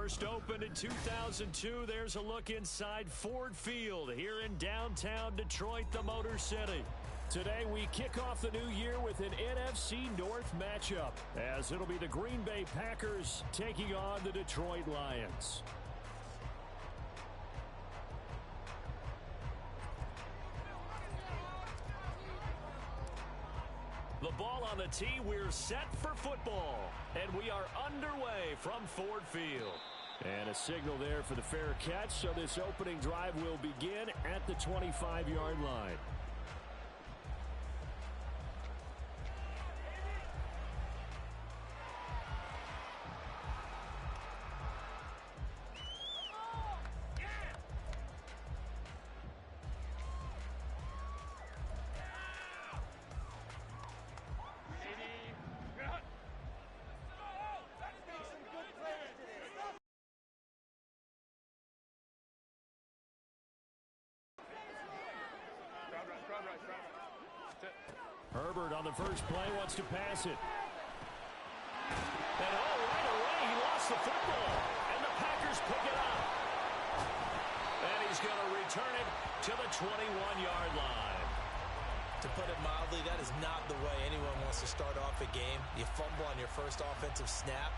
First opened in 2002, there's a look inside Ford Field here in downtown Detroit, the Motor City. Today, we kick off the new year with an NFC North matchup, as it'll be the Green Bay Packers taking on the Detroit Lions. The ball on the tee, we're set for football, and we are underway from Ford Field. And a signal there for the fair catch, so this opening drive will begin at the 25-yard line. Herbert on the first play wants to pass it. And right away he lost the football. And the Packers pick it up. And he's going to return it to the 21-yard line. To put it mildly, that is not the way anyone wants to start off a game. You fumble on your first offensive snap.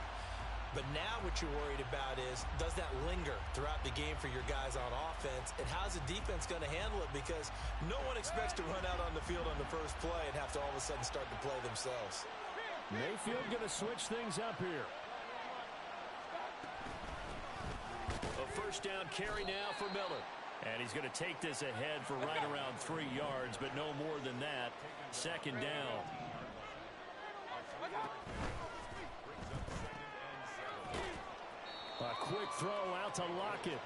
But now what you're worried about is, does that linger throughout the game for your guys on offense? And how's the defense going to handle it? Because no one expects to run out on the field on the first play and have to all of a sudden start to play themselves. Mayfield going to switch things up here. A first down carry now for Miller. And he's going to take this ahead for right around 3 yards, but no more than that. Second down. A quick throw out to Lockett.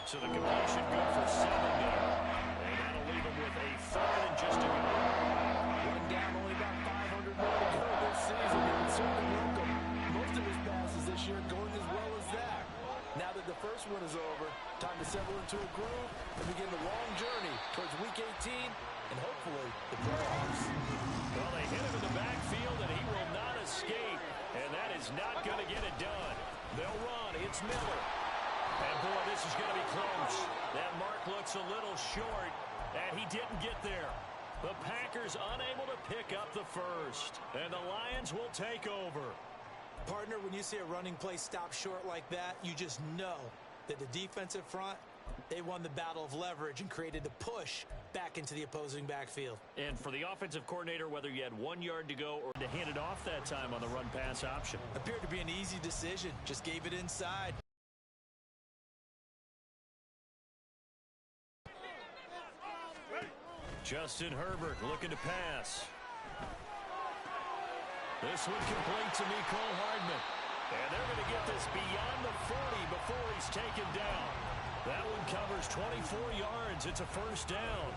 So the completion good for 7 there. And that'll leave him with a third and just a go. One down, only about 500 more to go this season. He would certainly welcome most of his passes this year going as well as that. Now that the first one is over, time to settle into a groove and begin the long journey towards Week 18 and hopefully the playoffs. Well, they hit him in the backfield, and he will not escape. And that is not going to get it done. They'll run. It's Miller. And, boy, this is going to be close. That mark looks a little short, and he didn't get there. The Packers unable to pick up the first, and the Lions will take over. Partner, when you see a running play stop short like that, you just know that the defensive front, they won the battle of leverage and created the push back into the opposing backfield. And for the offensive coordinator, whether you had 1 yard to go or to hand it off that time on the run-pass option. Appeared to be an easy decision. Just gave it inside. Justin Herbert looking to pass. This one complete to Mecole Hardman. And they're going to get this beyond the 40 before he's taken down. That one covers 24 yards. It's a first down.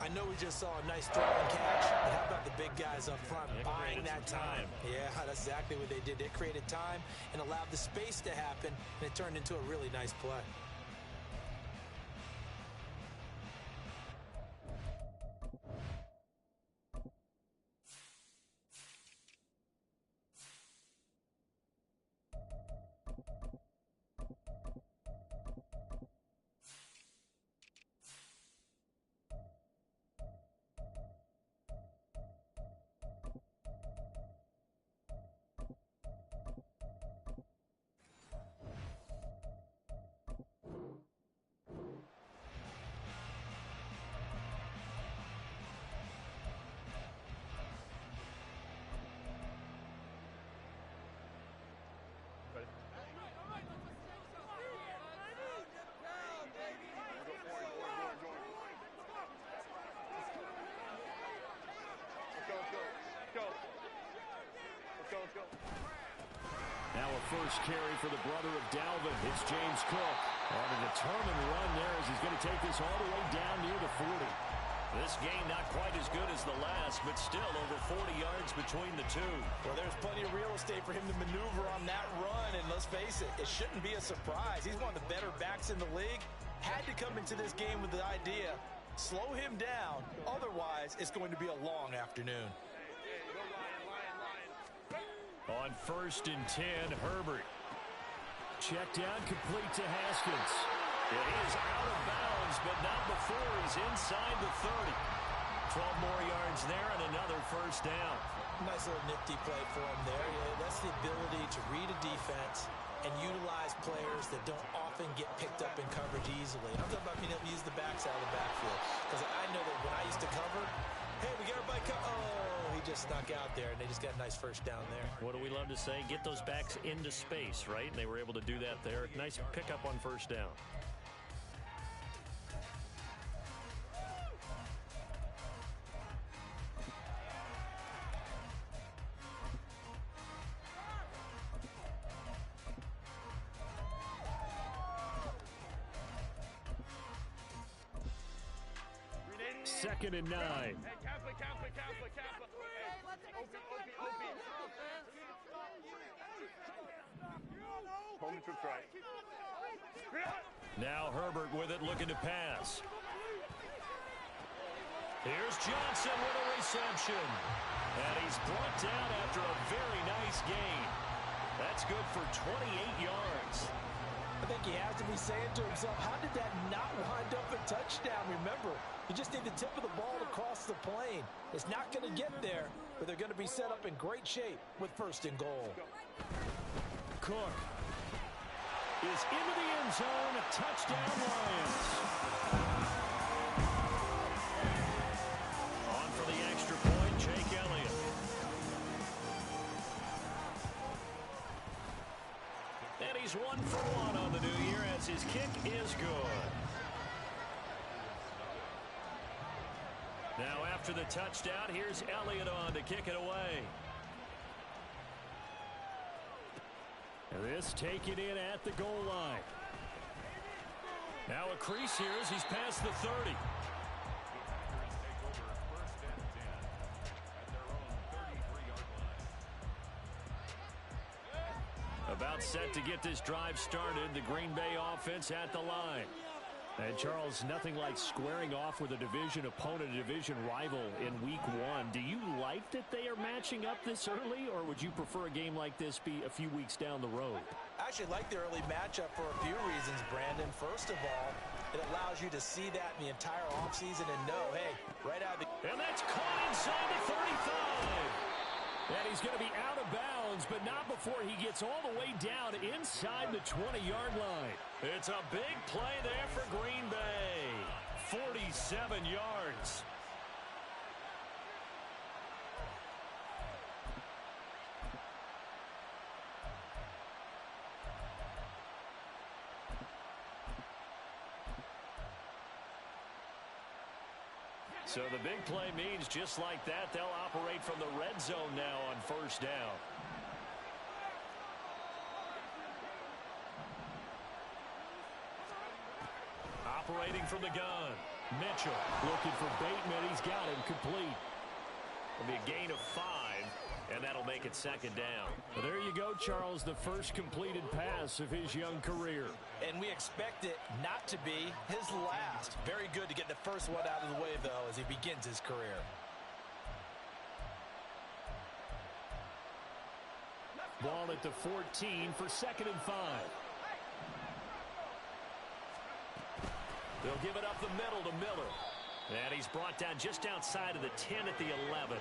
I know we just saw a nice throw and catch, but how about the big guys up front buying that time? Yeah, that's exactly what they did. They created time and allowed the space to happen, and it turned into a really nice play. Now a first carry for the brother of Dalvin. It's James Cook. On a determined run there as he's going to take this all the way down near the 40. This game not quite as good as the last, but still over 40 yards between the two. Well, there's plenty of real estate for him to maneuver on that run, and let's face it, it shouldn't be a surprise. He's one of the better backs in the league. Had to come into this game with the idea, slow him down, otherwise it's going to be a long afternoon. On 1st and 10, Herbert. Check down complete to Haskins. Yeah, he is out of bounds, but not before he's inside the 30. 12 more yards there and another first down. Nice little nifty play for him there. Yeah, that's the ability to read a defense and utilize players that don't often get picked up in coverage easily. I'm talking about being able to use the backs out of the backfield. Because I know that when I used to cover, hey, we got everybody oh, he just snuck out there, and they just got a nice first down there. What do we love to say? Get those backs into space, right? And they were able to do that there. Nice pickup on first down. Second and 9. Hey, Coleman trips right. Now Herbert with it, looking to pass. Here's Johnson with a reception. And he's brought down after a very nice gain. That's good for 28 yards. I think he has to be saying to himself, how did that not wind up a touchdown? Remember, you just need the tip of the ball to cross the plane. It's not going to get there, but they're going to be set up in great shape with first and goal. Cook is into the end zone. A touchdown, Lions. On for the extra point, Jake Elliott. And he's 1 for 1 on the new year as his kick is good. Now after the touchdown, here's Elliott on to kick it away. And this taken in at the goal line. Now a crease here as he's past the 30. About set to get this drive started. The Green Bay offense at the line. And Charles, nothing like squaring off with a division opponent, a division rival in week 1. Do you like that they are matching up this early, or would you prefer a game like this be a few weeks down the road? I actually like the early matchup for a few reasons, Brandon. First of all, it allows you to see that in the entire offseason and know, hey, right out of the... And that's caught inside the 35. And he's going to be out of bounds, but not before he gets all the way down inside the 20-yard line. It's a big play there for Green Bay. 47 yards. So the big play means just like that, they'll operate from the red zone now on first down. Operating from the gun. Mitchell looking for Bateman. He's got him complete. It'll be a gain of 5, and that'll make it second down. Well, there you go, Charles, the first completed pass of his young career. And we expect it not to be his last. Very good to get the first one out of the way, though, as he begins his career. Ball at the 14 for second and 5. They'll give it up the middle to Miller. And he's brought down just outside of the 10 at the 11.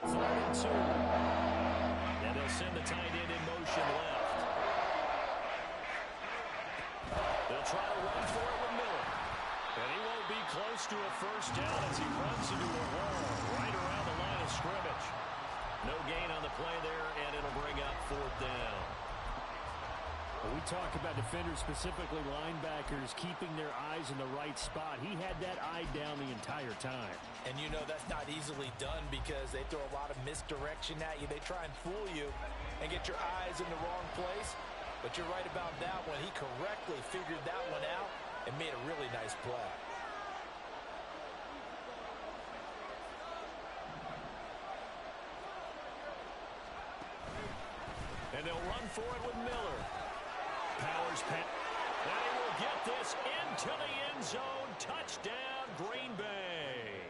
3rd and 2. And they'll send the tight end in motion left. They'll try to run for it with Miller. And he won't be close to a first down as he runs into a wall right around the line of scrimmage. No gain on the play there, and it'll bring up 4th down. Well, we talk about defenders, specifically linebackers, keeping their eyes in the right spot. He had that eye down the entire time. And you know that's not easily done because they throw a lot of misdirection at you. They try and fool you and get your eyes in the wrong place. But you're right about that one. He correctly figured that one out and made a really nice play. And they'll run for it with Miller. Powers pass. And he will get this into the end zone. Touchdown, Green Bay.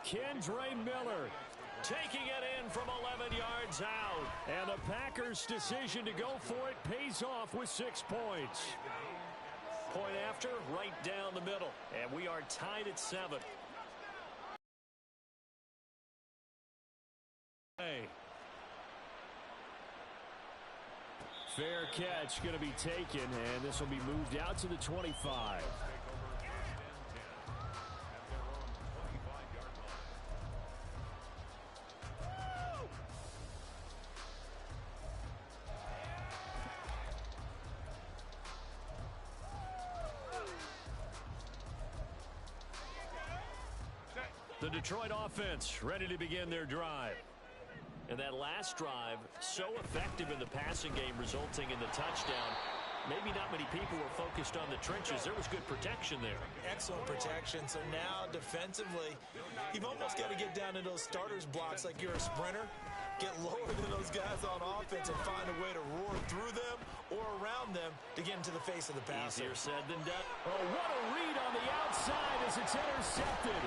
Kendre Miller taking it in from 11 yards out. And the Packers' decision to go for it pays off with 6 points. Point after, right down the middle. And we are tied at 7. Hey. Fair catch going to be taken, and this will be moved out to the 25. The Detroit offense ready to begin their drive. And that last drive, so effective in the passing game, resulting in the touchdown. Maybe not many people were focused on the trenches. There was good protection there. Excellent protection. So now, defensively, you've almost got to get down to those starters blocks like you're a sprinter. Get lower than those guys on offense and find a way to roar through them or around them to get into the face of the passer. Easier said than done. Oh, what a read on the outside as it's intercepted.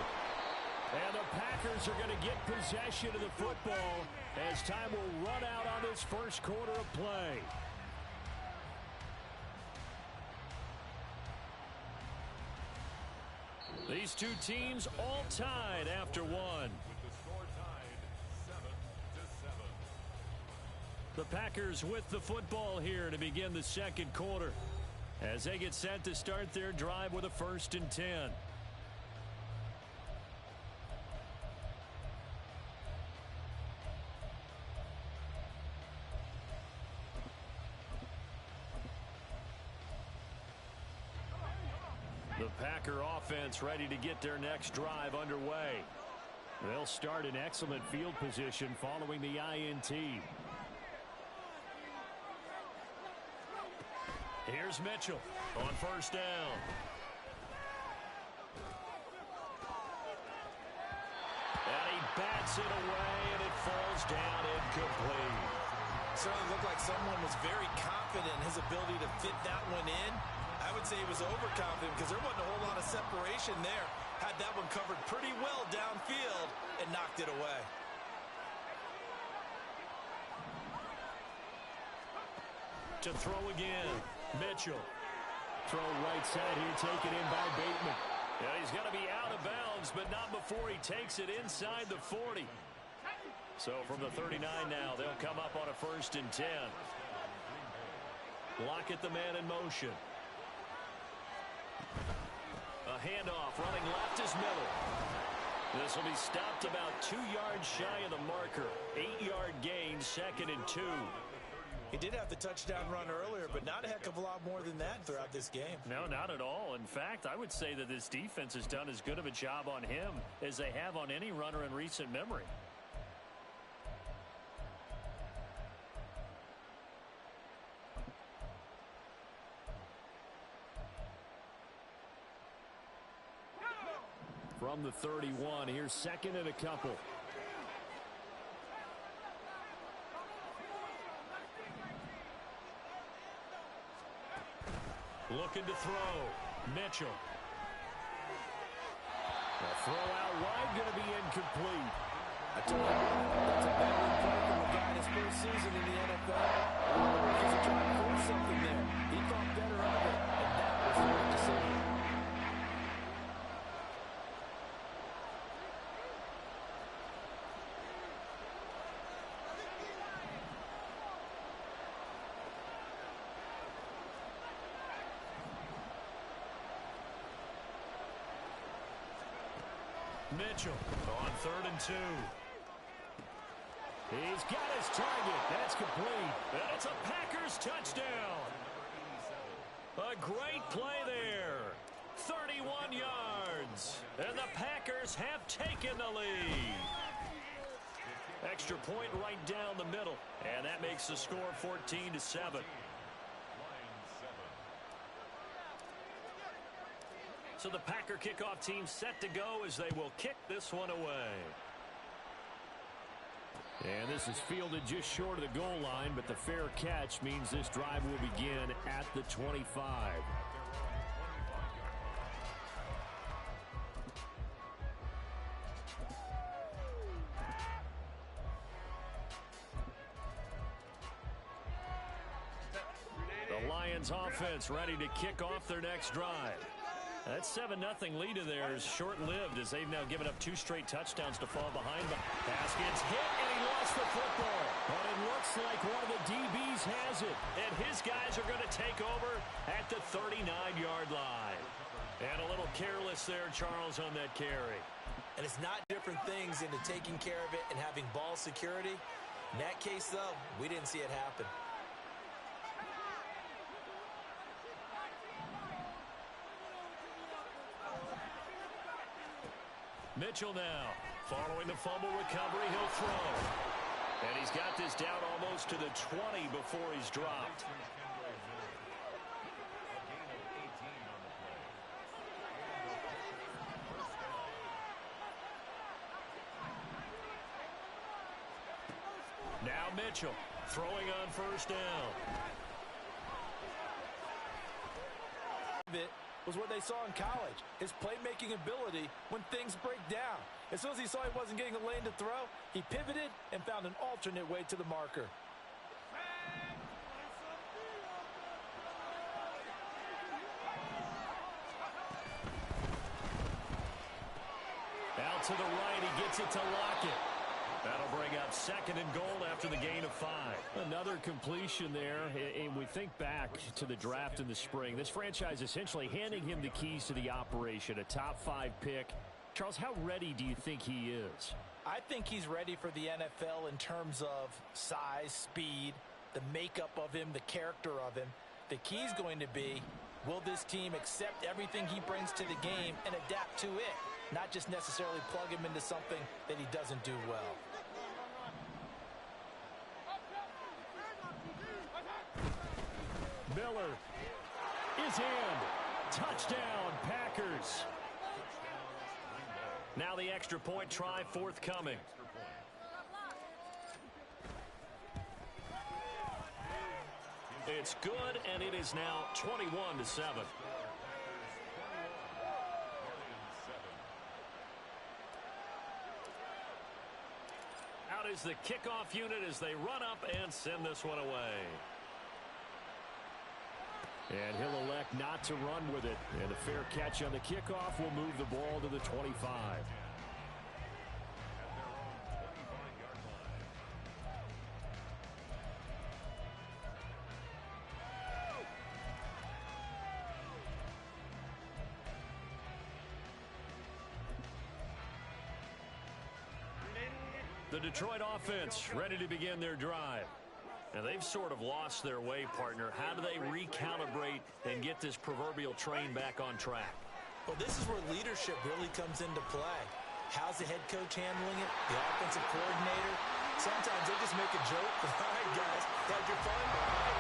And the Packers are going to get possession of the football as time will run out on this first quarter of play. These two teams all tied after one. The Packers with the football here to begin the second quarter as they get set to start their drive with a 1st and 10. The Packer offense ready to get their next drive underway. They'll start in excellent field position following the INT. Here's Mitchell on 1st down. And he bats it away, and it falls down incomplete. Certainly looked like someone was very confident in his ability to fit that one in. I would say he was overconfident because there wasn't a whole lot of separation there. Had that one covered pretty well downfield and knocked it away. To throw again, Mitchell. Throw right side here, taken in by Bateman. Yeah, he's going to be out of bounds, but not before he takes it inside the 40. So from the 39 now, they'll come up on a 1st and 10. Lockett the man in motion. A handoff running left is Miller. This will be stopped about 2 yards shy of the marker. 8-yard gain, 2nd and 2. He did have the touchdown run earlier, but not a heck of a lot more than that throughout this game. No, not at all. In fact, I would say that this defense has done as good of a job on him as they have on any runner in recent memory. From the 31, here's 2nd and a couple. Looking to throw. Mitchell. The throw out wide going to be incomplete. I tell you, that's a veteran play from a guy in his first season in the NFL. He's trying to force something there. He thought better of it, and that was the right decision. Mitchell on 3rd and 2. He's got his target. That's complete. And it's a Packers touchdown. A great play there. 31 yards. And the Packers have taken the lead. Extra point right down the middle. And that makes the score 14-7. So the Packer kickoff team set to go as they will kick this one away. And this is fielded just short of the goal line, but the fair catch means this drive will begin at the 25. Lions offense ready to kick off their next drive. That 7-0 lead of theirs short-lived as they've now given up 2 straight touchdowns to fall behind. But pass gets hit, and he lost the football. But it looks like one of the DBs has it. And his guys are going to take over at the 39-yard line. And a little careless there, Charles, on that carry. And it's not different things into taking care of it and having ball security. In that case, though, we didn't see it happen. Mitchell now, following the fumble recovery, he'll throw. And he's got this down almost to the 20 before he's dropped. Now Mitchell, throwing on first down. It was what they saw in college, his playmaking ability when things break down. As soon as he saw he wasn't getting a lane to throw, he pivoted and found an alternate way to the marker. Out to the right, he gets it to Lockett. That'll bring up 2nd and goal after the gain of 5. Another completion there, and we think back to the draft in the spring. This franchise essentially handing him the keys to the operation, a top 5 pick. Charles, how ready do you think he is? I think he's ready for the NFL in terms of size, speed, the makeup of him, the character of him. The key's going to be, will this team accept everything he brings to the game and adapt to it? Not just necessarily plug him into something that he doesn't do well. Miller is in. Touchdown, Packers. Now the extra point try forthcoming. It's good, and it is now 21-7. Out is the kickoff unit as they run up and send this one away. And he'll elect not to run with it. And a fair catch on the kickoff will move the ball to the 25. The Detroit offense ready to begin their drive. Now, they've sort of lost their way, partner. How do they recalibrate and get this proverbial train back on track? Well, this is where leadership really comes into play. How's the head coach handling it? The offensive coordinator? Sometimes they just make a joke. All right, guys, had your fun?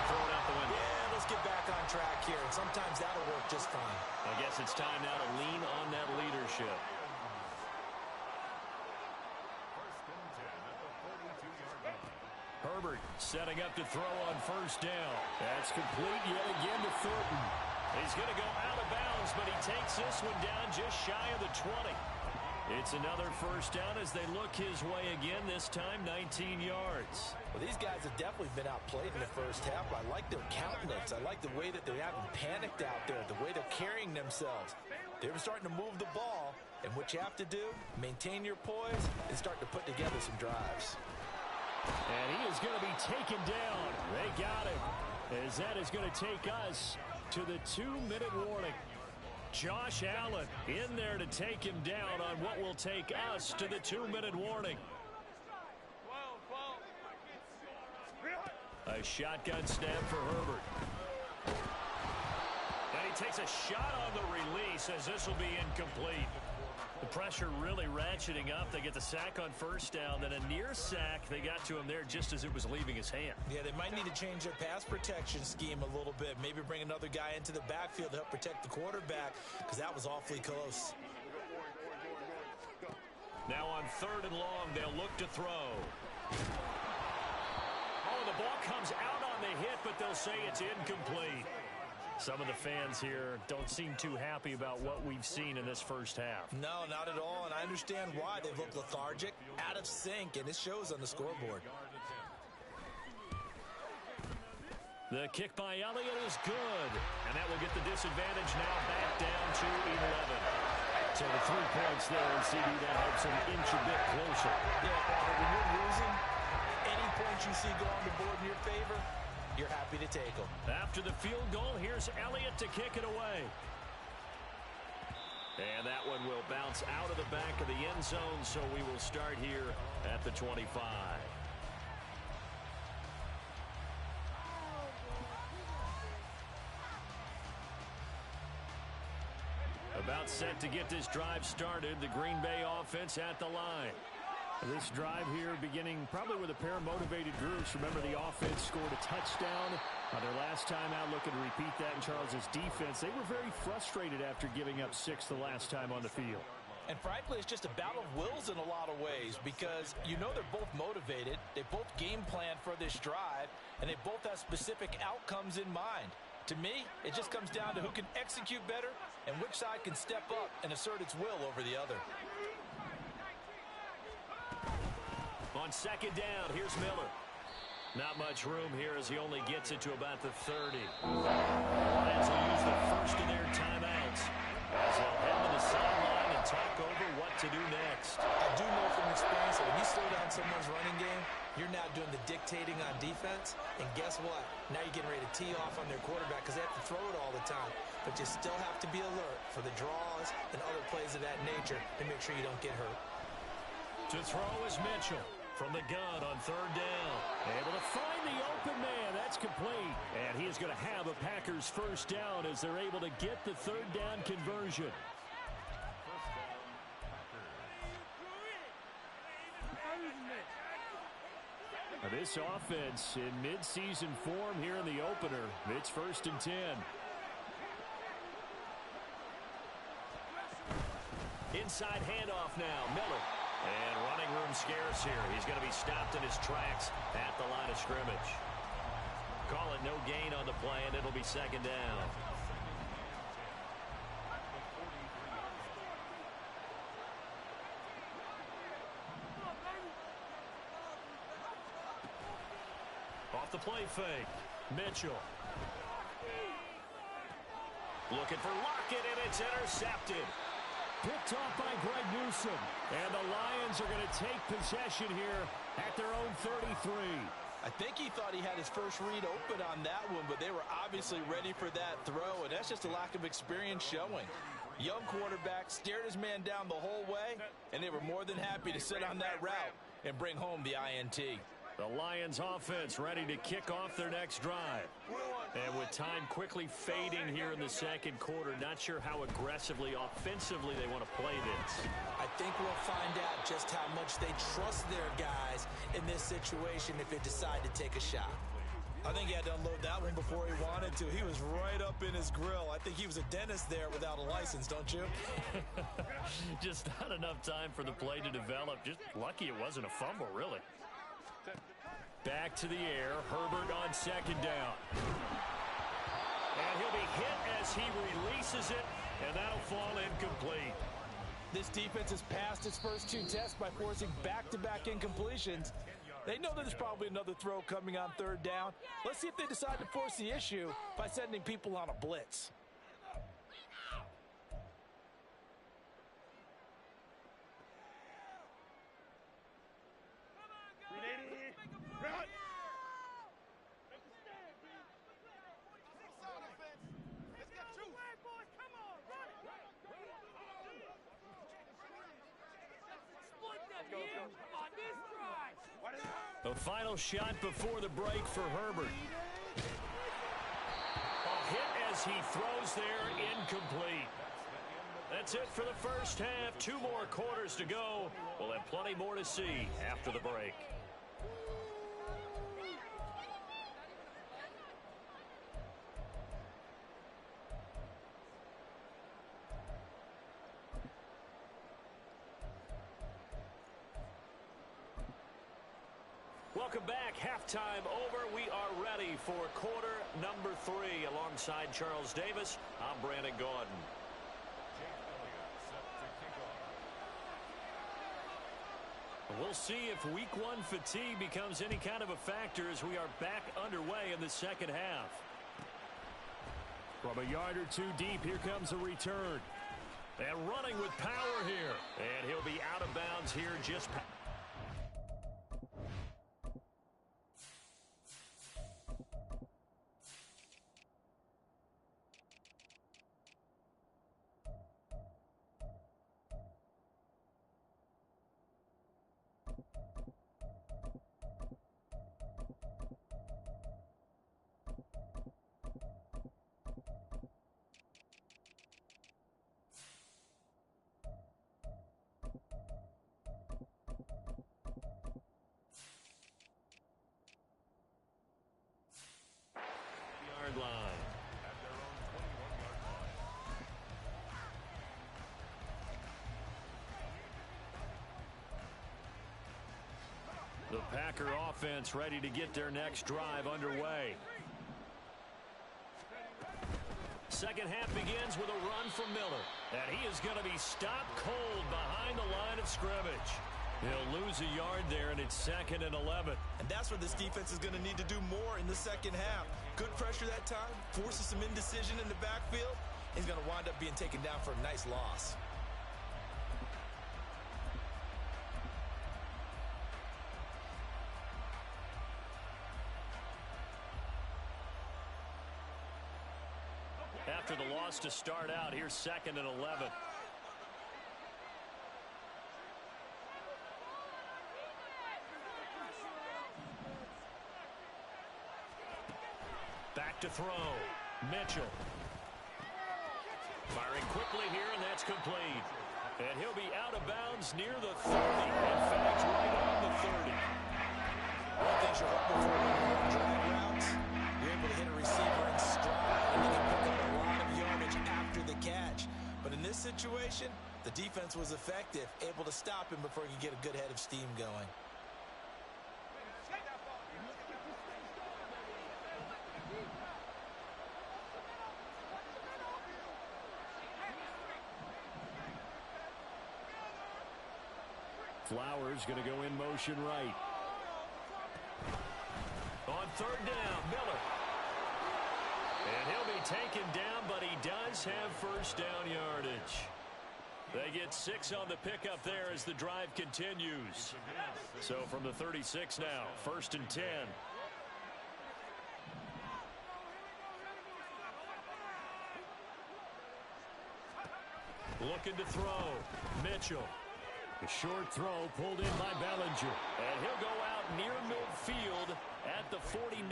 Throw it out the window. Yeah, let's get back on track here. And sometimes that'll work just fine. I guess it's time now to lean on that leadership. Herbert setting up to throw on first down. That's complete yet again to Thornton. He's going to go out of bounds, but he takes this one down just shy of the 20. It's another first down as they look his way again, this time 19 yards. Well, these guys have definitely been outplayed in the first half. I like their countenance. I like the way that they haven't panicked out there, the way they're carrying themselves. They're starting to move the ball, and what you have to do, maintain your poise and start to put together some drives. And he is going to be taken down. They got him. As that is going to take us to the 2-minute warning. Josh Allen in there to take him down on what will take us to the 2-minute warning. A shotgun snap for Herbert. And he takes a shot on the release as this will be incomplete. The pressure really ratcheting up. They get the sack on first down. Then a near sack. They got to him there just as it was leaving his hand. Yeah, they might need to change their pass protection scheme a little bit. Maybe bring another guy into the backfield to help protect the quarterback, because that was awfully close. Now on 3rd and long, they'll look to throw. Oh, the ball comes out on the hit, but they'll say it's incomplete. Some of the fans here don't seem too happy about what we've seen in this first half. No, not at all, and I understand why. They've looked lethargic, out of sync, and it shows on the scoreboard. The kick by Elliott is good. And that will get the disadvantage now back down to 11. So the 3 points there, and CD, that helps him inch a bit closer. Yeah, Robert, when you're losing, any points you see go on the board in your favor, you're happy to take them. After the field goal, here's Elliott to kick it away. And that one will bounce out of the back of the end zone, so we will start here at the 25. About set to get this drive started. The Green Bay offense at the line. This drive here beginning probably with a pair of motivated groups. Remember, the offense scored a touchdown their last time out, looking to repeat that in Charles's defense. They were very frustrated after giving up 6 the last time on the field. And frankly, it's just a battle of wills in a lot of ways, because you know they're both motivated, they both game plan for this drive, and they both have specific outcomes in mind. To me, it just comes down to who can execute better and which side can step up and assert its will over the other. On second down, here's Miller. Not much room here as he only gets it to about the 30. Lions will use the first of their timeouts as they'll head to the sideline and talk over what to do next. I do know from experience that when you slow down someone's running game, you're now doing the dictating on defense, and guess what? Now you're getting ready to tee off on their quarterback because they have to throw it all the time. But you still have to be alert for the draws and other plays of that nature to make sure you don't get hurt. To throw is Mitchell. From the gun on third down. Able to find the open man. That's complete. And he is going to have a Packers first down as they're able to get the third down conversion. Now this offense in midseason form here in the opener. It's 1st and 10. Inside handoff now. Miller. And running room scarce here. He's going to be stopped in his tracks at the line of scrimmage. Call it no gain on the play, and it'll be second down. Off the play fake. Mitchell. Looking for Lockett, and it's intercepted. Picked off by Greg Newsome. And the Lions are going to take possession here at their own 33. I think he thought he had his first read open on that one, but they were obviously ready for that throw, and that's just a lack of experience showing. Young quarterback stared his man down the whole way, and they were more than happy to sit on that route and bring home the INT. The Lions offense ready to kick off their next drive. And with time quickly fading here in the second quarter, not sure how aggressively, offensively they want to play this. I think we'll find out just how much they trust their guys in this situation if they decide to take a shot. I think he had to unload that one before he wanted to. He was right up in his grill. I think he was a dentist there without a license, don't you? Just not enough time for the play to develop. Just lucky it wasn't a fumble, really. Back to the air. Herbert on second down. And he'll be hit as he releases it, and that'll fall incomplete. This defense has passed its first 2 tests by forcing back-to-back incompletions. They know that there's probably another throw coming on third down. Let's see if they decide to force the issue by sending people on a blitz. The final shot before the break for Herbert. A hit as he throws there, incomplete. That's it for the first half. 2 more quarters to go. We'll have plenty more to see after the break. Welcome back. Halftime over. We are ready for quarter number 3. Alongside Charles Davis, I'm Brandon Gaudin. We'll see if week one fatigue becomes any kind of a factor as we are back underway in the second half. From a yard or two deep, here comes a return. And running with power here. And he'll be out of bounds here just past. Line. The Packer offense ready to get their next drive underway. Second half begins with a run from Miller. And he is going to be stopped cold behind the line of scrimmage. He'll lose a yard there, and it's 2nd and 11. And that's where this defense is going to need to do more in the second half. Good pressure that time, forces some indecision in the backfield. He's going to wind up being taken down for a nice loss. After the loss to start out, here's 2nd and 11. Back to throw. Mitchell. Firing quickly here, and that's complete. And he'll be out of bounds near the 30. In fact, right on the 30. One of the things you're hoping for when you're on drag routes, you're able to hit a receiver in stride, and you can pick up a lot of yardage after the catch. But in this situation, the defense was effective, able to stop him before he could get a good head of steam going. Flowers going to go in motion right. On 3rd down, Miller. And he'll be taken down, but he does have first down yardage. They get 6 on the pickup there as the drive continues. So from the 36 now, 1st and 10. Looking to throw. Mitchell. A short throw pulled in by Bellinger. And he'll go out near midfield at the 49.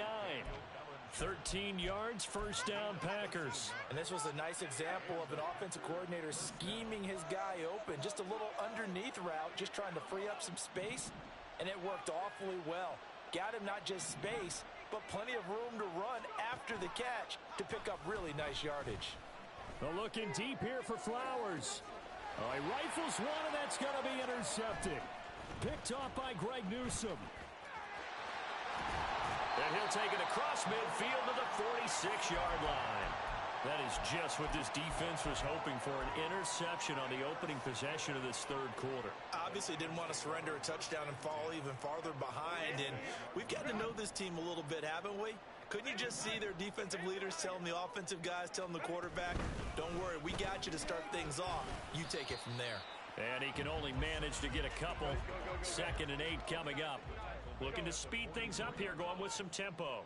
13 yards, first down, Packers. And this was a nice example of an offensive coordinator scheming his guy open. Just a little underneath route, just trying to free up some space, and it worked awfully well. Got him not just space, but plenty of room to run after the catch to pick up really nice yardage. Well, looking deep here for Flowers. Oh, he rifles one, and that's going to be intercepted. Picked off by Greg Newsome. And he'll take it across midfield to the 46-yard line. That is just what this defense was hoping for, an interception on the opening possession of this 3rd quarter. Obviously didn't want to surrender a touchdown and fall even farther behind. And we've got to know this team a little bit, haven't we? Couldn't you just see their defensive leaders telling the offensive guys, telling the quarterback, don't worry, we got you to start things off. You take it from there. And he can only manage to get a couple. 2nd and 8 coming up. Looking to speed things up here, going with some tempo.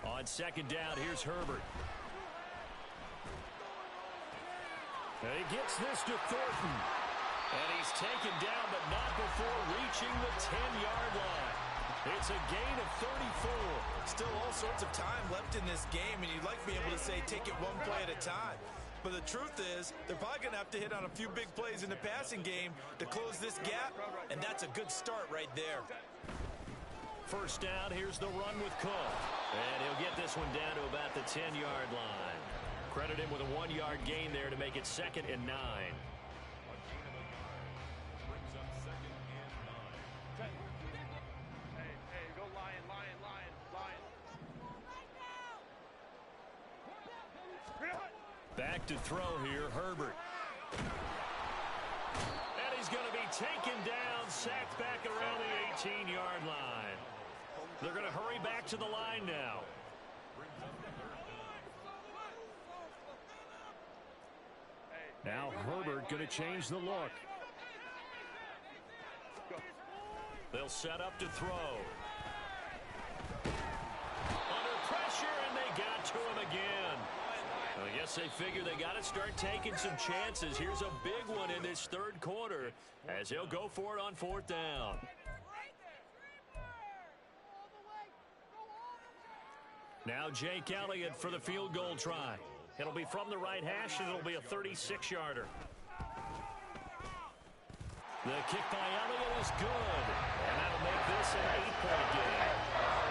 On 2nd down, here's Herbert. And he gets this to Thornton. And he's taken down, but not before reaching the 10-yard line. It's a gain of 34. Still all sorts of time left in this game, and you'd like to be able to say take it one play at a time. But the truth is, they're probably going to have to hit on a few big plays in the passing game to close this gap, and that's a good start right there. First down, here's the run with Cook. And he'll get this one down to about the 10-yard line. Credit him with a 1-yard gain there to make it 2nd and 9. Back to throw here, Herbert. And he's going taken down, sacked back around the 18-yard line. They're going to hurry back to the line now. Now Herbert going to change the look. They'll set up to throw. Under pressure, and they got to him again. I guess they figure they got to start taking some chances. Here's a big one in this third quarter as he'll go for it on fourth down. Now Jake Elliott for the field goal try. It'll be from the right hash, and it'll be a 36-yarder. The kick by Elliott is good, and that'll make this an 8-point game.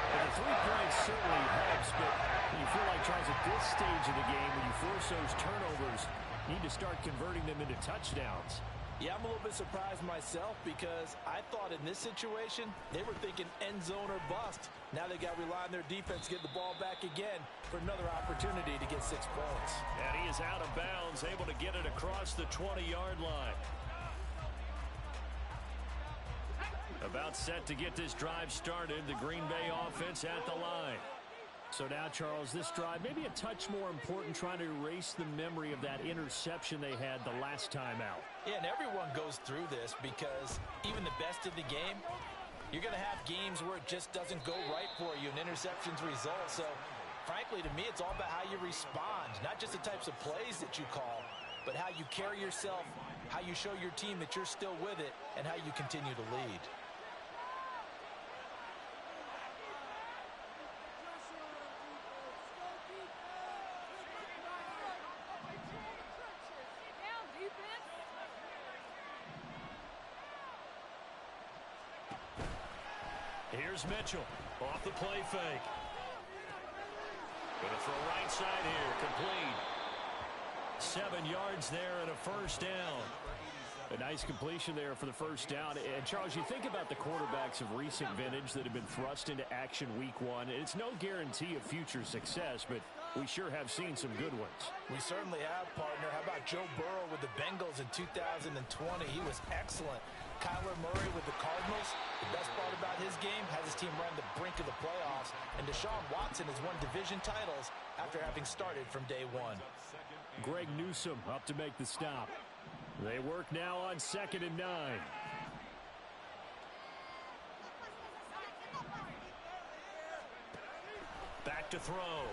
And the 3 points certainly helps, but you feel like, Charles, at this stage of the game, when you force those turnovers, you need to start converting them into touchdowns. Yeah, I'm a little bit surprised myself because I thought in this situation they were thinking end zone or bust. Now they got to rely on their defense to get the ball back again for another opportunity to get 6 points. And he is out of bounds, able to get it across the 20-yard line. About set to get this drive started, the Green Bay offense at the line. So now, Charles, this drive maybe a touch more important, trying to erase the memory of that interception they had the last time out. Yeah, and everyone goes through this because even the best of the game, you're going to have games where it just doesn't go right for you and interceptions result. So, frankly, to me, it's all about how you respond, not just the types of plays that you call, but how you carry yourself, how you show your team that you're still with it, and how you continue to lead. Here's Mitchell off the play fake. Going to throw right side here, complete. 7 yards there and a first down. A nice completion there for the first down. And, Charles, you think about the quarterbacks of recent vintage that have been thrust into action week 1. It's no guarantee of future success, but we sure have seen some good ones. We certainly have, partner. How about Joe Burrow with the Bengals in 2020? He was excellent. Kyler Murray with the Cardinals. The best part about his game, has his team run the brink of the playoffs. And Deshaun Watson has won division titles after having started from day 1. Greg Newsome up to make the stop. They work now on 2nd and 9. Back to throw.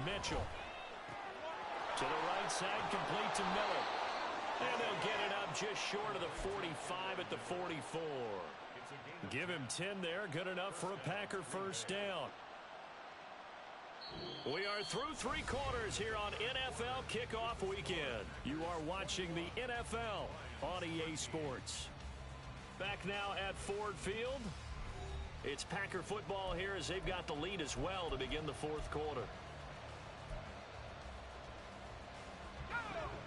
Mitchell. To the right side, complete to Miller. And they'll get it up just short of the 45 at the 44. Give him 10 there. Good enough for a Packer first down. We are through 3 quarters here on NFL Kickoff Weekend. You are watching the NFL on EA Sports. Back now at Ford Field. It's Packer football here as they've got the lead as well to begin the 4th quarter.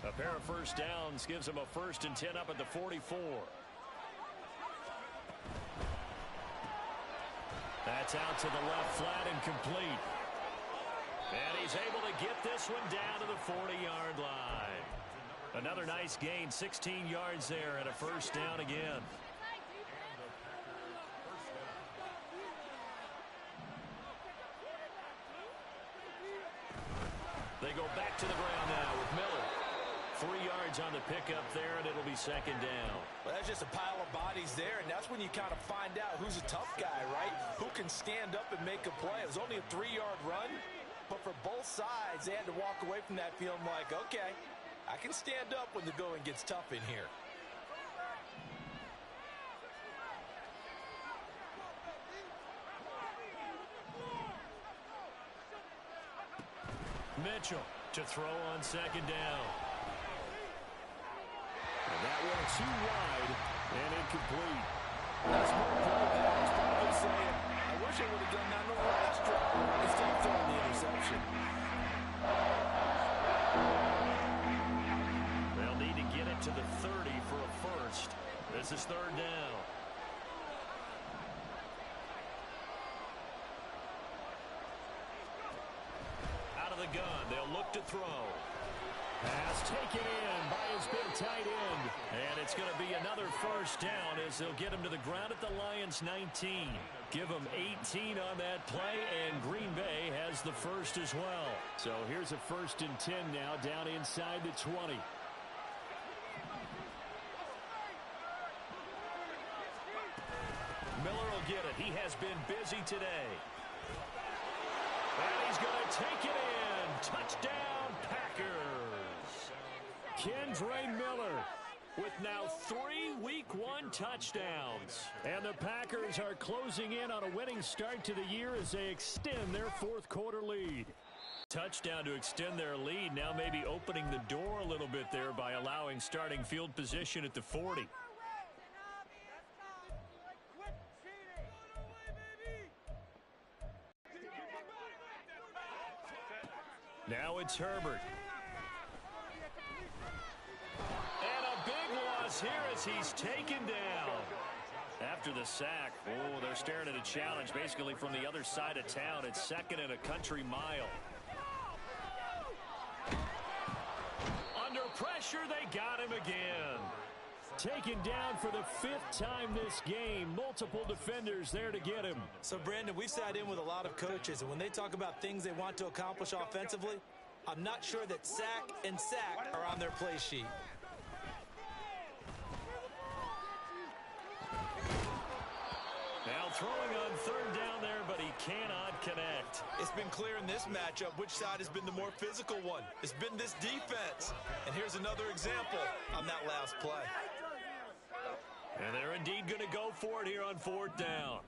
A pair of first downs gives them a 1st and 10 up at the 44. That's out to the left flat and complete. And he's able to get this one down to the 40-yard line. Another nice gain, 16 yards there and a first down again. They go back to the ground now with Miller. 3 yards on the pickup there, and it'll be 2nd down. Well, that's just a pile of bodies there, and that's when you kind of find out who's a tough guy, right? Who can stand up and make a play. It was only a 3-yard run, but for both sides, they had to walk away from that feeling like, okay, I can stand up when the going gets tough in here. Mitchell to throw on 2nd down. And that one too wide and incomplete. That's more quarterback. He's probably saying, I wish I would have done that in the last drive instead of throwing the interception. They'll need to get it to the 30 for a first. This is 3rd down. Out of the gun, they'll look to throw. Pass taken in by his has been tight end. And it's going to be another first down as they'll get him to the ground at the Lions' 19. Give them 18 on that play, and Green Bay has the first as well. So here's a 1st and 10 now, down inside the 20. Miller will get it. He has been busy today. And he's going to take it in. Touchdown, Packers. Kendre Miller with now 3 Week 1 touchdowns. And the Packers are closing in on a winning start to the year as they extend their 4th quarter lead. Touchdown to extend their lead. Now maybe opening the door a little bit there by allowing starting field position at the 40. Now it's Herbert. And a big loss here as he's taken down. After the sack, oh, they're staring at a challenge basically from the other side of town. It's 2nd and a country mile. Under pressure, they got him again. Taken down for the 5th time this game. Multiple defenders there to get him. So, Brandon, we've sat in with a lot of coaches, and when they talk about things they want to accomplish offensively, I'm not sure that sack and sack are on their play sheet. Now throwing on 3rd down there, but he cannot connect. It's been clear in this matchup which side has been the more physical one. It's been this defense. And here's another example on that last play. And they're indeed going to go for it here on 4th down.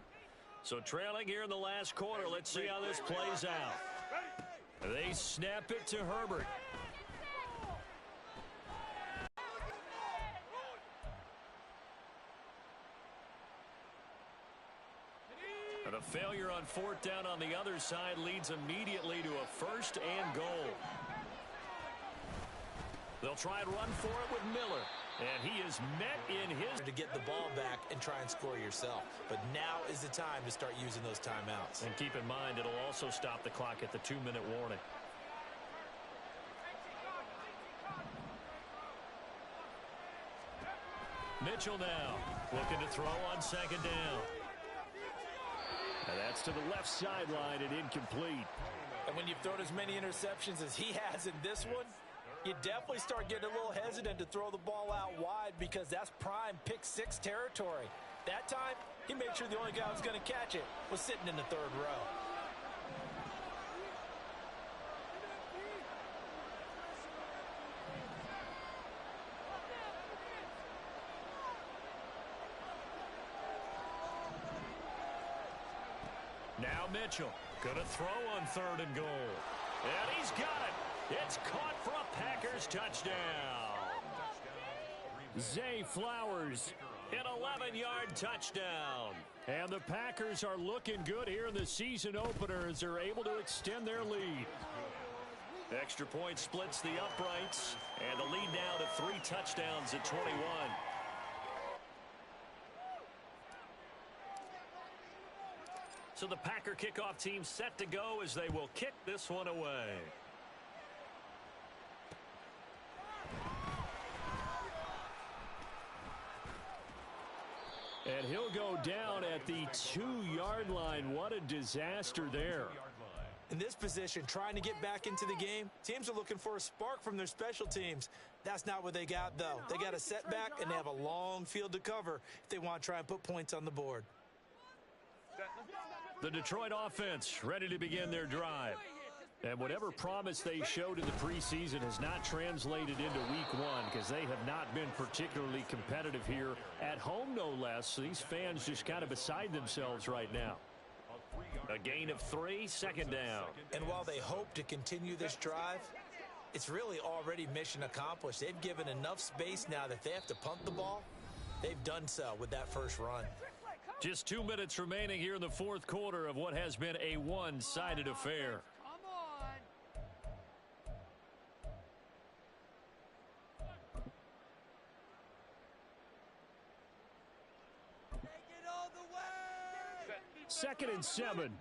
So trailing here in the last quarter, let's see how this plays out. They snap it to Herbert. And a failure on 4th down on the other side leads immediately to a 1st and goal. They'll try and run for it with Miller. And he is met in his... to get the ball back and try and score yourself. But now is the time to start using those timeouts. And keep in mind, it'll also stop the clock at the 2-minute warning. Mitchell now looking to throw on 2nd down. And that's to the left sideline and incomplete. And when you've thrown as many interceptions as he has in this one, you definitely start getting a little hesitant to throw the ball out wide because that's prime pick 6 territory. That time, he made sure the only guy who was going to catch it was sitting in the 3rd row. Now Mitchell going to throw on 3rd and goal. And he's got it. It's caught for a Packers touchdown. Zay Flowers, an 11-yard touchdown. And the Packers are looking good here in the season opener as they're able to extend their lead. Extra point splits the uprights, and the lead now to 3 touchdowns at 21. So the Packer kickoff team set to go as they will kick this one away. And he'll go down at the 2-yard line. What a disaster there. In this position, trying to get back into the game, teams are looking for a spark from their special teams. That's not what they got, though. They got a setback, and they have a long field to cover if they want to try and put points on the board. The Detroit offense ready to begin their drive. And whatever promise they showed in the preseason has not translated into week 1 because they have not been particularly competitive here at home, no less. So these fans just kind of beside themselves right now. A gain of 3, 2nd down. And while they hope to continue this drive, it's really already mission accomplished. They've given enough space now that they have to punt the ball. They've done so with that first run. Just 2 minutes remaining here in the 4th quarter of what has been a one-sided affair. Second and 7.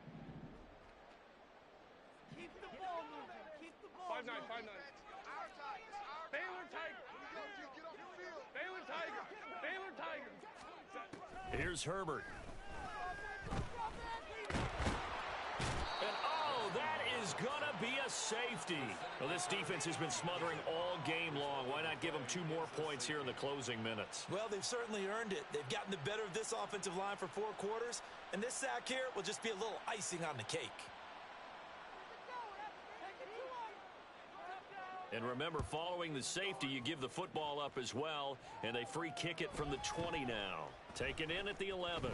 Keep the ball moving. Keep the ball 5-9, 5-9. Baylor tight. Here's Herbert. And, oh, that is going to be a safety. Well, this defense has been smothering all game long. Why not give them 2 more points here in the closing minutes? Well, they've certainly earned it. They've gotten the better of this offensive line for 4 quarters, and this sack here will just be a little icing on the cake. And remember, following the safety, you give the football up as well, and they free kick it from the 20 now. Taken in at the 11.